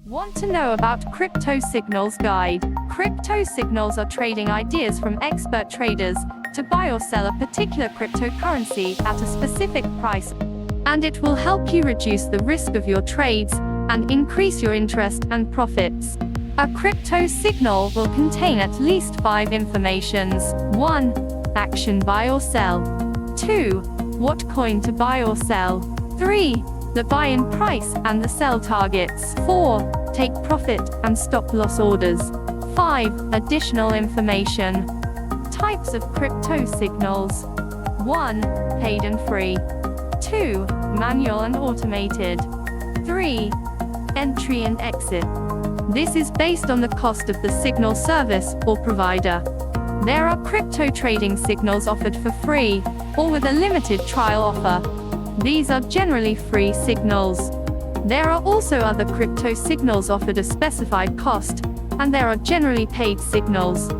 Want to know about Crypto Signals Guide? Crypto signals are trading ideas from expert traders to buy or sell a particular cryptocurrency at a specific price, and it will help you reduce the risk of your trades and increase your interest and profits. A crypto signal will contain at least 5 informations. 1. Action buy or sell. 2. What coin to buy or sell. 3. The buy-in price and the sell targets. 4. Take profit and stop loss orders. 5. Additional information. Types of crypto signals. 1. Paid and free. 2. Manual and automated. 3. Entry and exit. This is based on the cost of the signal service or provider. There are crypto trading signals offered for free or with a limited trial offer. These are generally free signals. There are also other crypto signals offered a specified cost, and there are generally paid signals.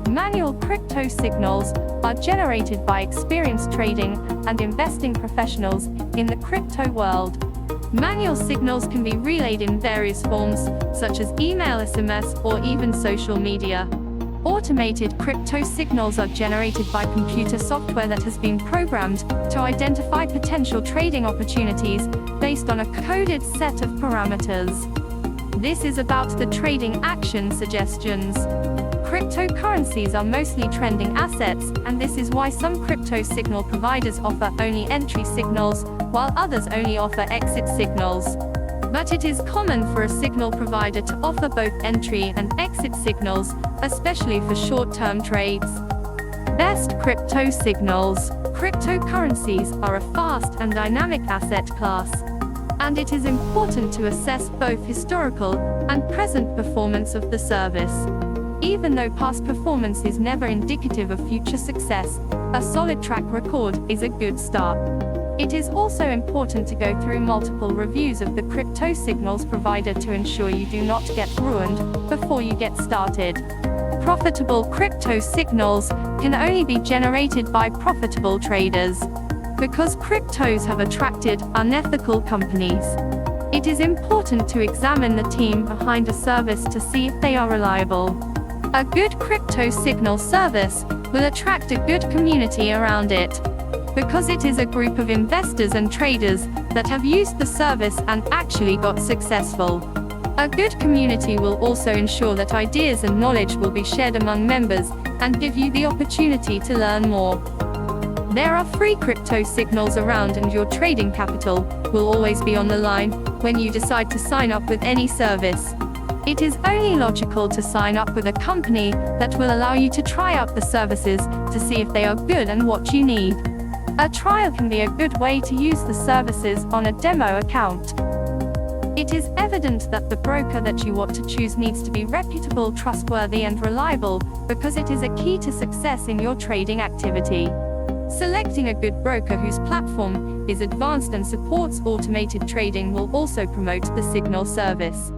Manual crypto signals are generated by experienced trading and investing professionals in the crypto world. Manual signals can be relayed in various forms, such as email, SMS, or even social media. Automated crypto signals are generated by computer software that has been programmed to identify potential trading opportunities based on a coded set of parameters. This is about the trading action suggestions. Cryptocurrencies are mostly trending assets, and this is why some crypto signal providers offer only entry signals, while others only offer exit signals. But it is common for a signal provider to offer both entry and exit signals, especially for short-term trades. Best crypto signals. Cryptocurrencies are a fast and dynamic asset class, and it is important to assess both historical and present performance of the service. Even though past performance is never indicative of future success, a solid track record is a good start. It is also important to go through multiple reviews of the crypto signals provider to ensure you do not get ruined before you get started. Profitable crypto signals can only be generated by profitable traders. Because cryptos have attracted unethical companies, it is important to examine the team behind a service to see if they are reliable. A good crypto signal service will attract a good community around it, because it is a group of investors and traders that have used the service and actually got successful. A good community will also ensure that ideas and knowledge will be shared among members and give you the opportunity to learn more. There are free crypto signals around, and your trading capital will always be on the line when you decide to sign up with any service. It is only logical to sign up with a company that will allow you to try out the services to see if they are good and what you need. A trial can be a good way to use the services on a demo account. It is evident that the broker that you want to choose needs to be reputable, trustworthy, and reliable, because it is a key to success in your trading activity. Selecting a good broker whose platform is advanced and supports automated trading will also promote the signal service.